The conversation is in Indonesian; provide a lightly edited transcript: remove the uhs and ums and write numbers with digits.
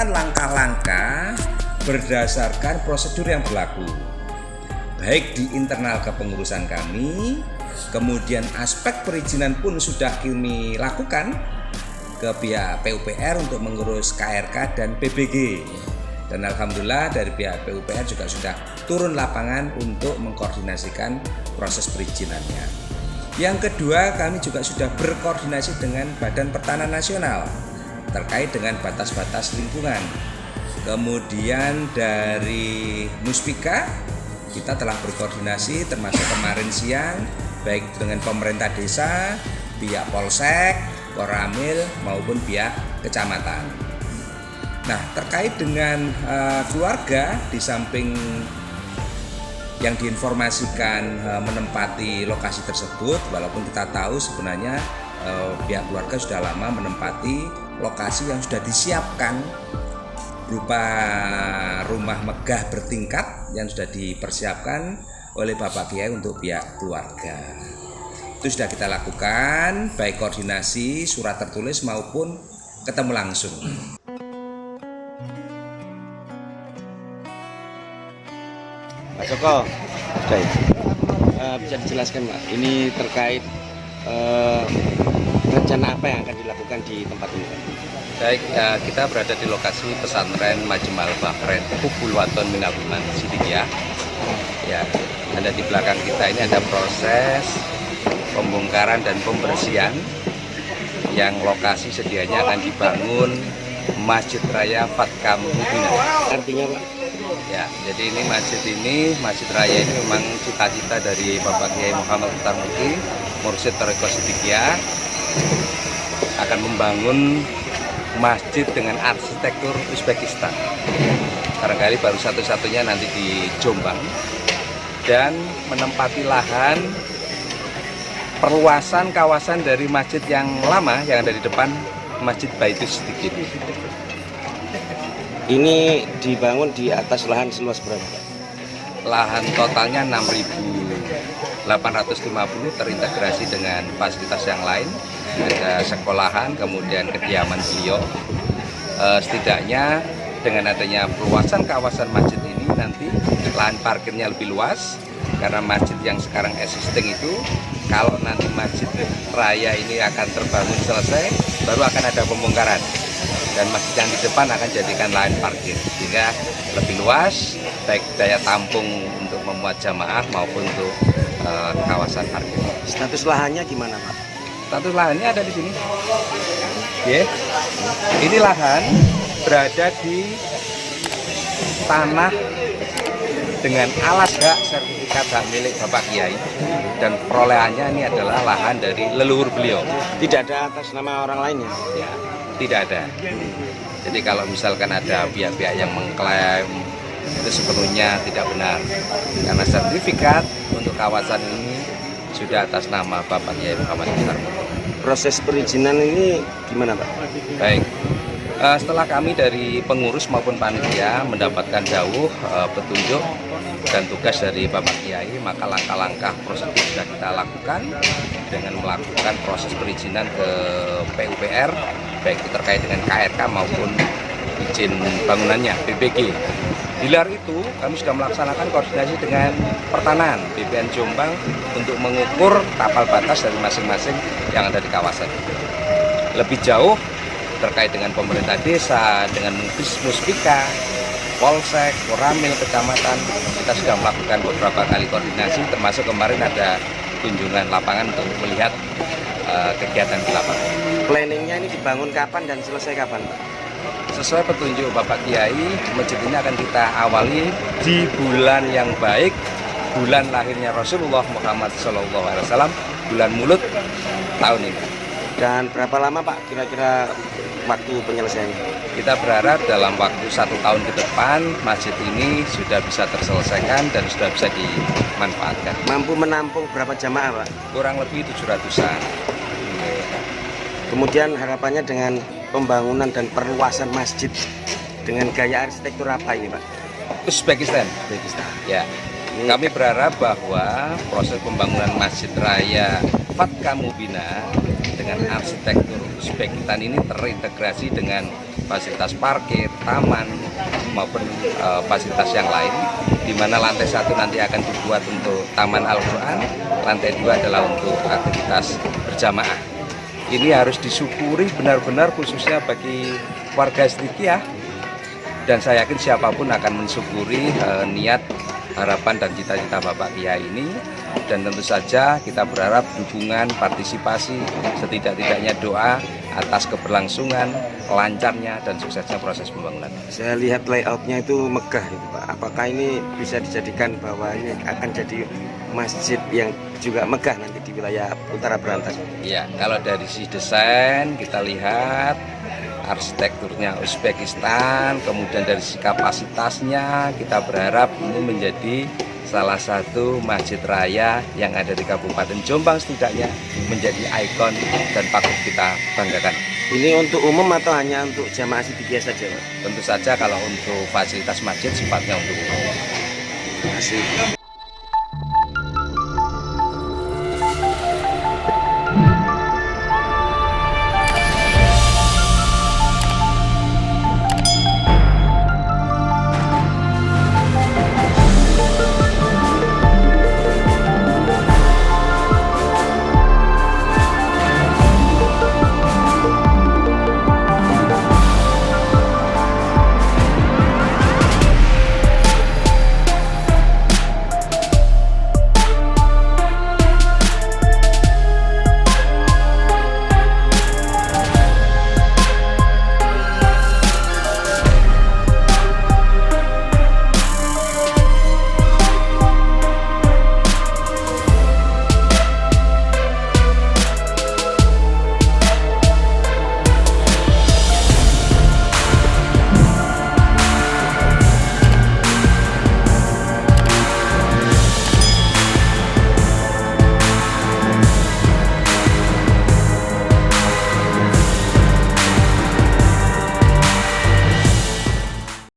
melakukan langkah-langkah berdasarkan prosedur yang berlaku, baik di internal kepengurusan kami, kemudian aspek perizinan pun sudah kami lakukan ke pihak PUPR untuk mengurus KRK dan PBG. Dan alhamdulillah dari pihak PUPR juga sudah turun lapangan untuk mengkoordinasikan proses perizinannya. Yang kedua, kami juga sudah berkoordinasi dengan Badan Pertanahan Nasional terkait dengan batas-batas lingkungan. Kemudian dari Muspika kita telah berkoordinasi termasuk kemarin siang baik dengan pemerintah desa, pihak Polsek, Koramil maupun pihak kecamatan. Nah, terkait dengan keluarga, di samping yang diinformasikan menempati lokasi tersebut, walaupun kita tahu sebenarnya pihak keluarga sudah lama menempati lokasi yang sudah disiapkan berupa rumah megah bertingkat yang sudah dipersiapkan oleh Bapak Kiai untuk pihak keluarga. Itu sudah kita lakukan, baik koordinasi, surat tertulis maupun ketemu langsung. Pak Joko, bisa dijelaskan Pak, ini terkait rencana apa yang akan dilakukan di tempat ini? Baik, kita berada di lokasi pesantren Majmal Bahren Hubul Waton Minal Iman Sidikiyah. Ya, ada di belakang kita ini ada proses pembongkaran dan pembersihan yang lokasi sedianya akan dibangun Masjid Raya Fatka Mubina. Artinya Pak? Ya, jadi ini Masjid Raya ini memang cita-cita dari Bapak Kiai Muhammad Tarmuki, Mursyid Thariqah Sidikiyah, akan membangun masjid dengan arsitektur Uzbekistan. Barangkali baru satu-satunya nanti di Jombang, dan menempati lahan perluasan kawasan dari masjid yang lama yang ada di depan Masjid Baitus Siddiqin. Ini dibangun di atas lahan seluas berapa? Lahan totalnya 6.850 terintegrasi dengan fasilitas yang lain. Ada sekolahan, kemudian kediaman beliau. Setidaknya dengan adanya perluasan kawasan masjid ini nanti lahan parkirnya lebih luas, karena masjid yang sekarang existing itu kalau nanti Masjid Raya ini akan terbangun selesai baru akan ada pembongkaran, dan masjid yang di depan akan jadikan lahan parkir sehingga lebih luas baik daya tampung untuk memuat jamaah maupun untuk kawasan parkir. Status lahannya gimana Pak? Status lahannya ada di sini. Ini lahan berada di tanah dengan alas hak sertifikat hak milik Bapak Kiai, dan perolehannya ini adalah lahan dari leluhur beliau. Tidak ada atas nama orang lain ya? Ya, tidak ada. Jadi kalau misalkan ada pihak-pihak yang mengklaim, itu sepenuhnya tidak benar, karena sertifikat untuk kawasan ini sudah atas nama Bapak Kiai Muhammad Tarmuki. Proses perizinan ini gimana Pak? Baik, setelah kami dari pengurus maupun panitia mendapatkan jauh petunjuk dan tugas dari Bapak Kiai, maka langkah-langkah prosedur sudah kita lakukan dengan melakukan proses perizinan ke PUPR, baik itu terkait dengan KRK maupun izin bangunannya, PBG. Di luar itu, kami sudah melaksanakan koordinasi dengan Pertanahan, BPN Jombang, untuk mengukur tapal batas dari masing-masing yang ada di kawasan. Lebih jauh, terkait dengan pemerintah desa, dengan Muspika, Polsek, Koramil, kecamatan, kita sudah melakukan beberapa kali koordinasi, termasuk kemarin ada kunjungan lapangan untuk melihat kegiatan di lapangan. Planningnya ini dibangun kapan dan selesai kapan Pak? Sesuai petunjuk Bapak Kiai, masjid ini akan kita awali di bulan yang baik, bulan lahirnya Rasulullah Muhammad SAW, bulan Mulud tahun ini. Dan berapa lama Pak kira-kira waktu penyelesaiannya? Kita berharap dalam waktu 1 tahun ke depan masjid ini sudah bisa terselesaikan dan sudah bisa dimanfaatkan. Mampu menampung berapa jamaah Pak? Kurang lebih 700-an. Kemudian harapannya dengan pembangunan dan perluasan masjid dengan gaya arsitektur apa ini Pak? Uzbekistan. Ya. Kami berharap bahwa proses pembangunan Masjid Raya Fatka Mubina dengan arsitektur Uzbekistan ini terintegrasi dengan fasilitas parkir, taman, maupun fasilitas yang lain, di mana lantai 1 nanti akan dibuat untuk Taman Al-Quran, lantai 2 adalah untuk aktivitas berjamaah. Ini harus disyukuri benar-benar khususnya bagi warga Sidikiyah, dan saya yakin siapapun akan mensyukuri niat, harapan dan cita-cita Bapak Kiai ini. Dan tentu saja kita berharap dukungan, partisipasi, setidak-tidaknya doa atas keberlangsungan, lancarnya dan suksesnya proses pembangunan. Saya lihat layoutnya itu megah gitu Pak. Apakah ini bisa dijadikan bahwa ini akan jadi masjid yang juga megah nanti di wilayah Utara Berantas? Ya, kalau dari sisi desain kita lihat arsitekturnya Uzbekistan, kemudian dari sisi kapasitasnya kita berharap ini menjadi salah satu masjid raya yang ada di Kabupaten Jombang, setidaknya menjadi ikon dan patut kita banggakan. Ini untuk umum atau hanya untuk jamaah Sidikiyah saja Pak? Tentu saja kalau untuk fasilitas masjid sifatnya untuk umum. Terima kasih.